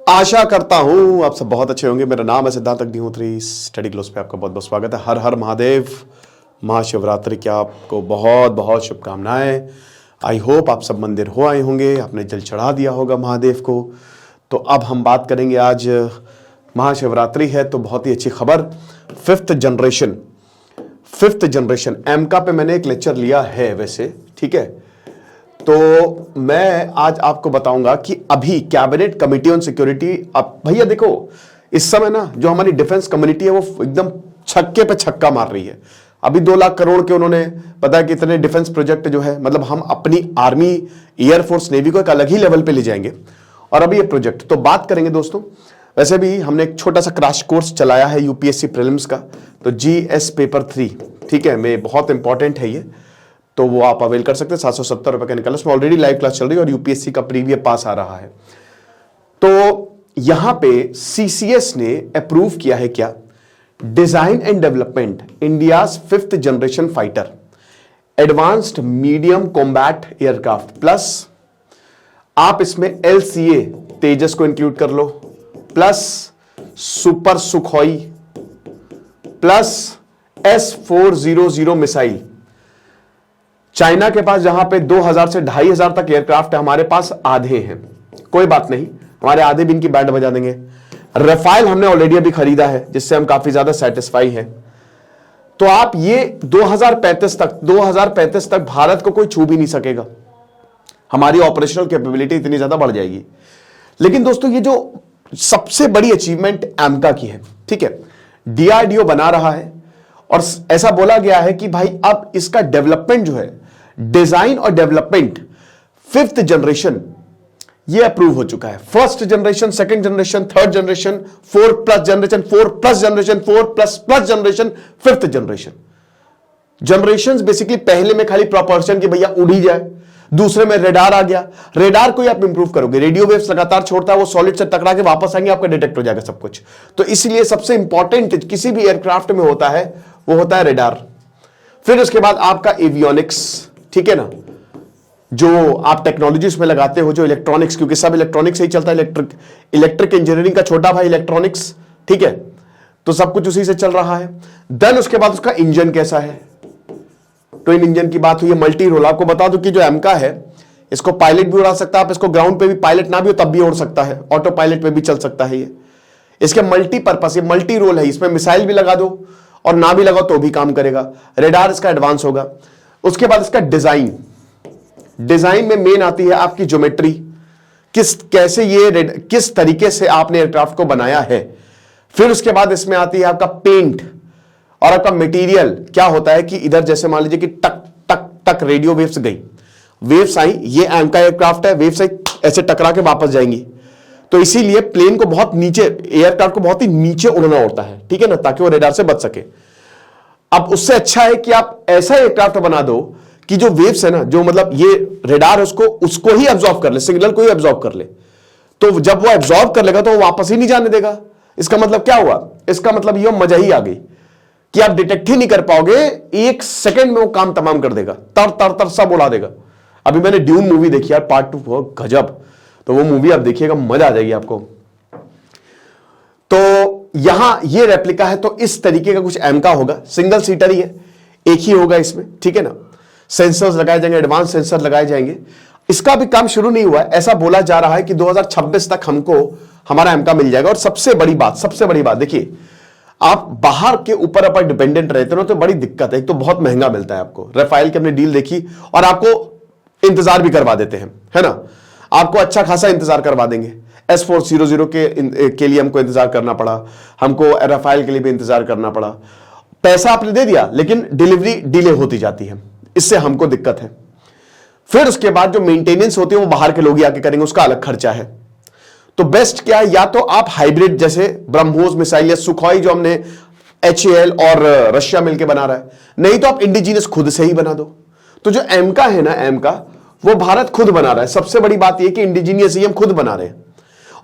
आशा करता हूं आप सब बहुत अच्छे होंगे। मेरा नाम है सिद्धार्थ अग्निहोत्री। स्टडी क्लोज पे आपका बहुत बहुत स्वागत है। हर हर महादेव। महाशिवरात्रि की आपको बहुत बहुत शुभकामनाएं। आई होप आप सब मंदिर हो आए होंगे, आपने जल चढ़ा दिया होगा महादेव को। तो अब हम बात करेंगे, आज महाशिवरात्रि है तो बहुत ही अच्छी खबर। फिफ्थ जनरेशन एमका पे मैंने एक लेक्चर लिया है वैसे, ठीक है। तो मैं आज आपको बताऊंगा कि अभी कैबिनेट कमेटी ऑन सिक्योरिटी, अब भैया देखो इस समय ना जो हमारी डिफेंस कम्युनिटी है वो एकदम छक्के पे छक्का मार रही है। अभी 2 लाख करोड़ के उन्होंने पता है कि इतने डिफेंस प्रोजेक्ट जो है, मतलब हम अपनी आर्मी, एयरफोर्स, नेवी को एक अलग ही लेवल पे ले जाएंगे। और अभी ये प्रोजेक्ट तो बात करेंगे दोस्तों। वैसे भी हमने एक छोटा सा क्रैश कोर्स चलाया है यूपीएससी प्रीलिम्स का, तो जीएस पेपर 3, ठीक है, मैं बहुत इंपॉर्टेंट है ये, तो वो आप अवेल कर सकते हैं। 770 रुपए का निकला, उसमें ऑलरेडी लाइव क्लास चल रही है और यूपीएससी का प्रीवियस पास आ रहा है। तो यहां पे सीसीएस ने अप्रूव किया है क्या, design and development India's 5th generation fighter advanced medium combat aircraft, plus आप इसमें एलसीए तेजस को इंक्लूड कर लो, plus super Sukhoi, plus S-400 missile. China के पास जहां पे 2000 से 2500 तक एयरक्राफ्ट है, हमारे पास आधे हैं। कोई बात नहीं, हमारे आधे भी इनकी बैंड बजा देंगे। राफेल हमने ऑलरेडी अभी खरीदा है, जिससे हम काफी ज्यादा सेटिस्फाई हैं। तो आप ये 2035 तक भारत को कोई छू भी नहीं सकेगा। हमारी ऑपरेशनल कैपेबिलिटी इतनी ज्यादा बढ़ जाएगी। लेकिन दोस्तों ये जो सबसे बड़ी अचीवमेंट एमका की है, ठीक है, डीआरडीओ बना रहा है और ऐसा बोला गया है कि भाई अब इसका डेवलपमेंट जो है, डिजाइन और डेवलपमेंट 5th जनरेशन ये अप्रूव हो चुका है। 1st generation, 2nd generation, 3rd generation, 4+ generation, 4+ generation, 4++ generation, 5th generation. Generation basically पहले में खाली प्रोपोर्शन की भैया उड़ ही जाए, दूसरे में रेडार आ गया। रेडार को ही आप इंप्रूव करोगे, रेडियो वेव्स लगातार छोड़ता है, वो सॉलिड से टकरा के वापस आएंगे, आपका डिटेक्ट हो जाएगा सब कुछ। तो इसलिए सबसे इंपॉर्टेंट किसी भी एयरक्राफ्ट में होता है वो होता है रेडार। फिर उसके बाद आपका एवियोनिक्स, ठीक है ना, जो आप टेक्नोलॉजी उसमें लगाते हो, जो इलेक्ट्रॉनिक्स, क्योंकि सब इलेक्ट्रॉनिक्स से ही चलता है। इलेक्ट्रिक इंजीनियरिंग का छोटा भाई इलेक्ट्रॉनिक्स, ठीक है, तो सब कुछ उसी से चल रहा है। देन उसके बाद उसका इंजन कैसा है, ट्विन इंजन की बात हुई है, मल्टी रोल। आपको बता दूं कि जो एमका है इसको पायलट भी उड़ा सकता है, आप इसको ग्राउंड पे भी, पायलट ना भी हो तब भी उड़ सकता है, ऑटो पायलट पे भी चल सकता है ये। इसके मल्टी पर्पस, ये मल्टी रोल है, इसमें मिसाइल भी लगा दो और ना भी लगाओ तो भी काम करेगा। रेडार इसका एडवांस होगा। उसके बाद इसका डिजाइन, डिजाइन में मेन आती है आपकी ज्योमेट्री, कैसे ये किस तरीके से आपने एयरक्राफ्ट को बनाया है। फिर उसके बाद इसमें आती है आपका पेंट और आपका मटेरियल। क्या होता है कि इधर जैसे मान लीजिए कि टक टक टक रेडियो वेव्स गई, वेव्स आई, ये एमका एयरक्राफ्ट है, वेव्स आई ऐसे टकरा के वापस जाएंगी। तो इसीलिए प्लेन को बहुत नीचे, एयरक्राफ्ट को बहुत ही नीचे उड़ना होता है, ठीक है ना, ताकि वो रेडार से बच सके। अब उससे अच्छा है कि आप ऐसा एयरक्राफ्ट बना दो कि जो वेव्स है ना, जो मतलब ये रेडार उसको ही एब्जॉर्ब कर ले, सिग्नल को ही एब्जॉर्ब कर ले। तो जब वो एब्जॉर्ब कर लेगा तो वो वापस ही नहीं जाने देगा। इसका मतलब क्या हुआ, इसका मतलब ये मजा ही आ गई कि आप डिटेक्ट ही नहीं कर पाओगे, 1 सेकंड में वो काम तमाम कर देगा, तर तर तर सब उड़ा देगा। अभी मैंने ड्यून मूवी देखी यार, पार्ट 2, गजब। तो वो मूवी आप देखिएगा, मजा आ जाएगी आपको। तो यहां ये रेप्लिका है, तो इस तरीके का कुछ एमका होगा। सिंगल सीटर ही है, एक ही होगा इसमें, ठीक है ना। सेंसर्स लगाए जाएंगे, एडवांस सेंसर लगाए जाएंगे। इसका भी काम शुरू नहीं हुआ है, ऐसा बोला जा रहा है कि 2026 तक हमको हमारा एमका मिल जाएगा। और सबसे बड़ी बात देखिए, आप बाहर के ऊपर डिपेंडेंट रहते हो तो बड़ी दिक्कत है। एक तो बहुत महंगा मिलता है आपको, राफेल की हमने डील देखी, और आपको इंतजार भी करवा देते हैं, है ना, आपको अच्छा खासा इंतजार करवा देंगे। S-400 के लिए हमको इंतजार करना पड़ा, हमको राफेल के लिए भी इंतजार करना पड़ा। पैसा आपने दे दिया लेकिन डिलीवरी डिले होती जाती है, इससे हमको दिक्कत है। फिर उसके बाद जो मेंटेनेंस होती है वो बाहर के लोग ही आके करेंगे, उसका अलग खर्चा है। तो बेस्ट क्या है, या तो आप हाइब्रिड जैसे ब्रह्मोस मिसाइल या सुखोई जो हमने HAL और रशिया मिलकर बना रहा है, नहीं तो आप इंडिजीनियस खुद से ही बना दो। तो जो एमका है ना, एमका वो भारत खुद बना रहा है। सबसे बड़ी बात यह कि इंडिजीनियस ही हम खुद बना रहे हैं,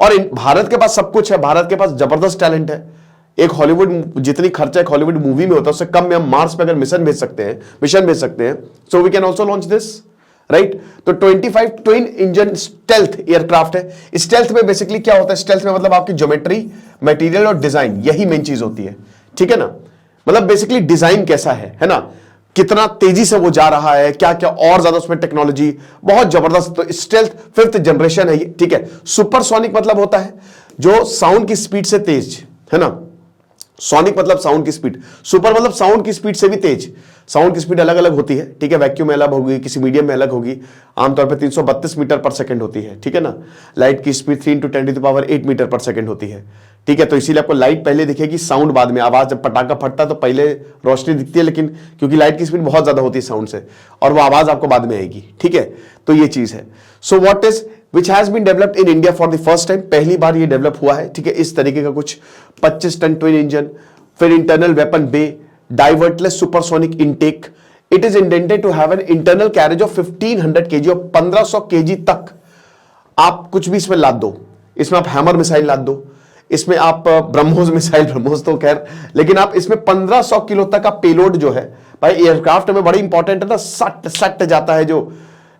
और भारत के पास सब कुछ है, भारत के पास जबरदस्त टैलेंट है। एक हॉलीवुड जितनी खर्चा एक हॉलीवुड मूवी में होता है उससे कम में हम मार्स पे अगर मिशन भेज सकते हैं, so we can also launch this. Right. तो 25 ट्विन इंजन स्टेल्थ एयरक्राफ्ट है। स्टेल्थ में बेसिकली क्या होता है, स्टेल्थ में मतलब आपकी ज्योमेट्री, मटेरियल और डिजाइन, यही मेन चीज होती है, ठीक है ना। मतलब बेसिकली डिजाइन कैसा है ना, कितना तेजी से वो जा रहा है, क्या क्या और ज्यादा उसमें टेक्नोलॉजी बहुत जबरदस्त। तो स्टेल्थ 5th जनरेशन है ये, ठीक है। सुपरसोनिक मतलब होता है जो साउंड की स्पीड से तेज, है ना। सोनिक मतलब साउंड की स्पीड, सुपर मतलब साउंड की स्पीड से भी तेज। साउंड की स्पीड अलग अलग होती है, ठीक है। वैक्यूम में अलग होगी, किसी मीडियम में अलग होगी। आमतौर पे 332 मीटर पर सेकंड होती है, ठीक है ना। लाइट की स्पीड 3 × 10⁸ मीटर पर सेकंड होती है, ठीक है। तो इसीलिए आपको लाइट पहले दिखेगी, साउंड बाद में। आवाज जब पटाखा फटता है तो पहले रोशनी दिखती है, लेकिन क्योंकि लाइट की स्पीड बहुत ज्यादा होती है साउंड से, और वो आवाज आपको बाद में आएगी, ठीक है। तो ये चीज है। So what is which has been developed in India for the first time, पहली बार ये डेवलप हुआ है, ठीक है। इस तरीके का कुछ 25 टन ट्विन इंजन, फिर internal weapon bay, diverterless supersonic intake. It is intended to have an internal carriage of 1500 kg और 1500 kg तक आप कुछ भी इसमें लाद दो। इसमें आप हैमर मिसाइल लाद दो, इसमें आप ब्रह्मोस मिसाइल, ब्रह्मोस तो खैर, लेकिन आप इसमें 1500 किलो तक का पेलोड जो है भाई एयरक्राफ्ट में बड़ी इंपॉर्टेंट है ना। सट सट जाता है जो,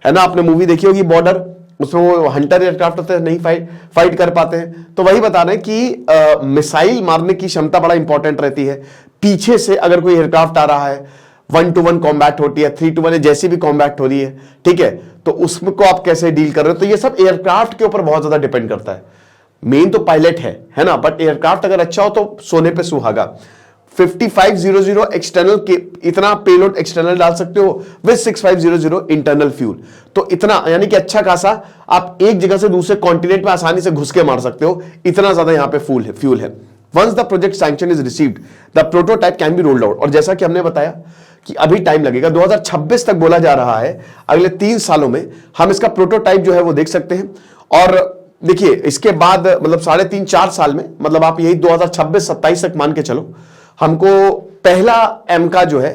है ना। आपने मूवी देखी होगी बॉर्डर, उसमें वो हंटर एयरक्राफ्ट होते हैं, नहीं फाइट कर पाते हैं। तो वही बता रहे हैं कि मिसाइल मारने की क्षमता बड़ा इंपॉर्टेंट रहती है। पीछे से अगर कोई एयरक्राफ्ट आ रहा है, 1-to-1 कॉम्बैट होती है, 3-to-1 जैसी भी कॉम्बैट हो रही है, ठीक है। तो उसमें को आप कैसे डील कर रहे हो, तो ये सब एयरक्राफ्ट के ऊपर बहुत ज्यादा डिपेंड करता है। मेन तो पायलट है ना, बट एयरक्राफ्ट अगर अच्छा हो तो सोने पे सुहागा। 5500 एक्सटर्नल के इतना पेलोड एक्सटर्नल डाल सकते हो विद 6500 इंटरनल फ्यूल। तो इतना यानी कि अच्छा खासा आप एक जगह से दूसरे कॉन्टिनेंट में आसानी से घुस के मार सकते हो, इतना ज्यादा यहां पे फ्यूल है। Once the project sanction is received the prototype can be rolled out. और जैसा कि हमने बताया कि अभी टाइम लगेगा, 2026 तक बोला जा रहा है, अगले 3 सालों में हम इसका प्रोटोटाइप जो है वो देख सकते हैं। और देखिए इसके बाद मतलब 3.5-4 साल में, मतलब आप यही 2026-27 तक मान के चलो, हमको पहला एमका जो है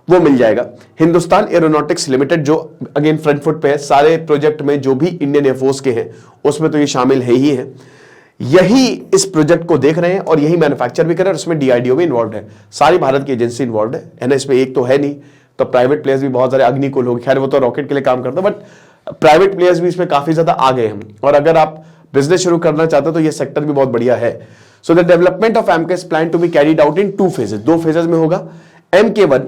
वो मिल जाएगा। हिंदुस्तान एरोनॉटिक्स लिमिटेड जो अगेन फ्रंट फुट पे है, सारे प्रोजेक्ट में जो भी इंडियन एयरफोर्स के हैं उसमें तो ये शामिल है ही है। यही इस प्रोजेक्ट को देख रहे हैं और यही मैन्युफैक्चर भी कर रहे हैं, और उसमें डीआरडीओ भी इन्वॉल्व है, सारी भारत की एजेंसी इन्वॉल्व है ना। इसमें एक तो है नहीं, तो प्राइवेट प्लेयर्स भी बहुत सारे, अग्निकुल हो गए, खैर वो तो रॉकेट के लिए काम करते हैं, बट प्राइवेट प्लेयर्स भी इसमें काफी ज्यादा आ गए हैं। और अगर आप बिजनेस शुरू करना चाहते हो तो ये सेक्टर भी बहुत बढ़िया है। So the development of MK is plan to be carried out in 2 phases, 2 phases में होगा। MK1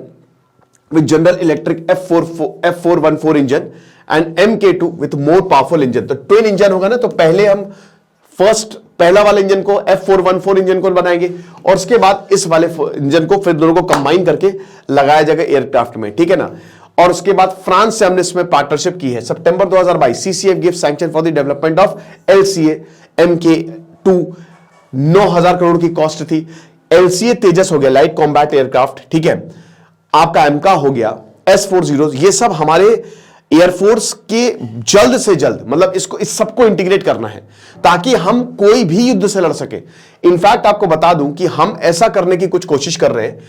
with General Electric F414 engine and MK2 with more powerful engine. तो ट्विन इंजन होगा ना, तो पहले हम पहला वाले इंजन को F414 इंजन को बनाएंगे, और उसके बाद इस वाले इंजन को फिर दोनों को कंबाइन करके लगाया जाएगा एयरक्राफ्ट में, ठीक है ना। और उसके बाद फ्रांस से हमने इसमें पार्टनरशिप की है। सितंबर 2022 CCF give sanction for the development of LCA MK2, 9,000 crore की कॉस्ट थी। LCA तेजस हो गया, लाइट कॉम्बैट एयरक्राफ्ट, ठीक है। आपका एमका हो गया, S40, ये सब हमारे एयरफोर्स के जल्द से जल्द, मतलब इस सबको इंटीग्रेट करना है ताकि हम कोई भी युद्ध से लड़ सके। इनफैक्ट आपको बता दूं कि हम ऐसा करने की कुछ कोशिश कर रहे हैं।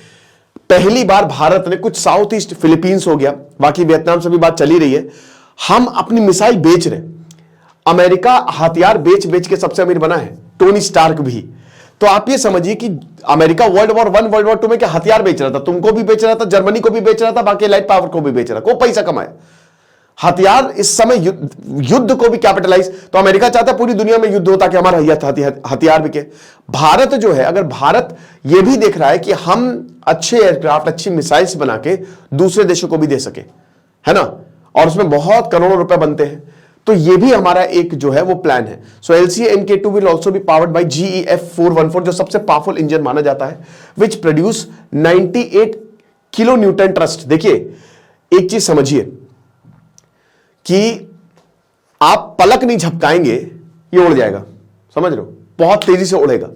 पहली बार भारत ने कुछ साउथ ईस्ट, फिलीपींस हो गया, बाकी वियतनाम से भी बात चली रही है, हम अपनी मिसाइल बेच रहे हैं। अमेरिका हथियार बेच बेच के सबसे अमीर बना है, टोनी स्टार्क भी। तो आप ये समझिए कि America World War I, World War II में क्या हथियार बेच रहा था, तुमको भी बेच रहा था, जर्मनी को भी बेच रहा था, बाकी लाइट पावर को भी बेच रहा था, को पैसा कमाया। हथियार इस समय युद्ध को भी कैपिटलाइज, तो अमेरिका चाहता है पूरी दुनिया में युद्ध हो ताकि हमारा हथियार बिके। भारत जो है, अगर भारत ये भी देख रहा है कि हम अच्छे एयरक्राफ्ट, अच्छी मिसाइल्स बना के दूसरे देशों को भी दे सके, है ना, और उसमें बहुत करोड़ों रुपए बनते हैं, तो ये भी हमारा एक जो है वो प्लान है। सो LCA MK2 will also be powered by GE F414, जो सबसे पावरफुल इंजन माना जाता है, which produce 98 kilo Newton trust. देखिए एक चीज समझिए कि आप पलक नहीं झपकाएंगे, ये उड़ जाएगा, समझ रहे हो, बहुत तेजी से उड़ेगा।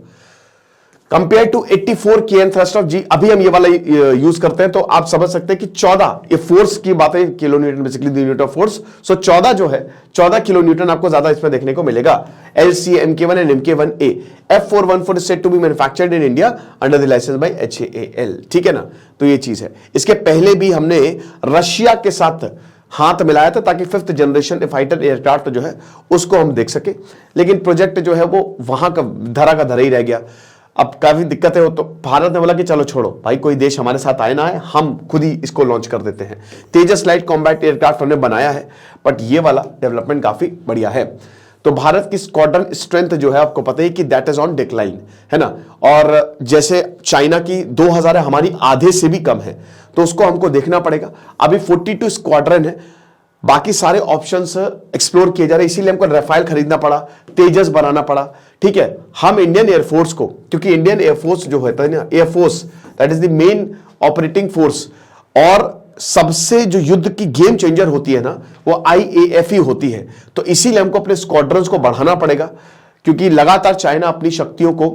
Compare to 84 kN thrust of G, अभी हम ये वाला यूज करते हैं, तो आप समझ सकते हैं कि 14, ये फोर्स की बात है, kilo newton basically the unit of force. So 14 जो है, 14 किलो न्यूटन आपको ज्यादा इसमें देखने को मिलेगा। LCA MK1 and MK1A F414 is set to be manufactured in India under the licence by HAL, ठीक है ना। तो ये चीज है। इसके पहले भी हमने रशिया के साथ हाथ मिलाया था ताकि 5th जनरेशन फाइटर एयरक्राफ्ट जो है उसको हम देख सके, लेकिन प्रोजेक्ट जो है वो वहां का धरा ही रह गया। अब काफी दिक्कतें हो, तो भारत ने बोला कि चलो छोड़ो भाई, कोई देश हमारे साथ आए ना आए, हम खुद ही इसको लॉन्च कर देते हैं। तेजस लाइट कॉम्बैट एयरक्राफ्ट हमने बनाया है, बट ये वाला डेवलपमेंट काफी बढ़िया है। तो भारत की स्क्वाड्रन स्ट्रेंथ जो है आपको पता है कि दैट इज ऑन डिक्लाइन, है ना। और जैसे चाइना की 2000 है, हमारी आधे से भी कम है, तो उसको हमको देखना पड़ेगा। अभी 42 स्क्वाड्रन है, बाकी सारे ऑप्शंस एक्सप्लोर किए जा रहे हैं, इसीलिए हमको राफेल खरीदना पड़ा, तेजस बनाना पड़ा, ठीक है। हम इंडियन एयरफोर्स को, क्योंकि इंडियन एयरफोर्स जो होता है ना, air force that is the main operating force, और सबसे जो युद्ध की गेम चेंजर होती है ना, वो IAF ही होती है। तो इसीलिए हमको अपने स्क्वाड्रंस को बढ़ाना पड़ेगा, क्योंकि लगातार चाइना अपनी शक्तियों को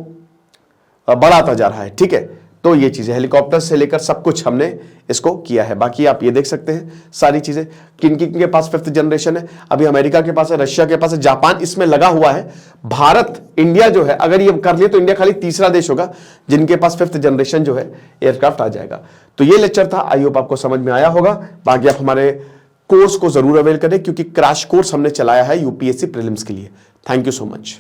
बढ़ाता जा रहा है, ठीक है। तो ये चीजें हेलीकॉप्टर से लेकर सब कुछ हमने इसको किया है। बाकी आप ये देख सकते हैं सारी चीजें, किन किन के पास 5th जनरेशन है। अभी अमेरिका के पास है, रशिया के पास है, जापान इसमें लगा हुआ है। भारत, इंडिया जो है, अगर ये कर लिए तो इंडिया खाली तीसरा देश होगा जिनके पास 5th जनरेशन जो है एयरक्राफ्ट आ जाएगा। तो ये लेक्चर था, आई होप आपको समझ में आया होगा। बाकी आप हमारे कोर्स को जरूर अवेल करें, क्योंकि क्रैश कोर्स हमने चलाया है UPSC प्रीलिम्स के लिए। Thank you so much.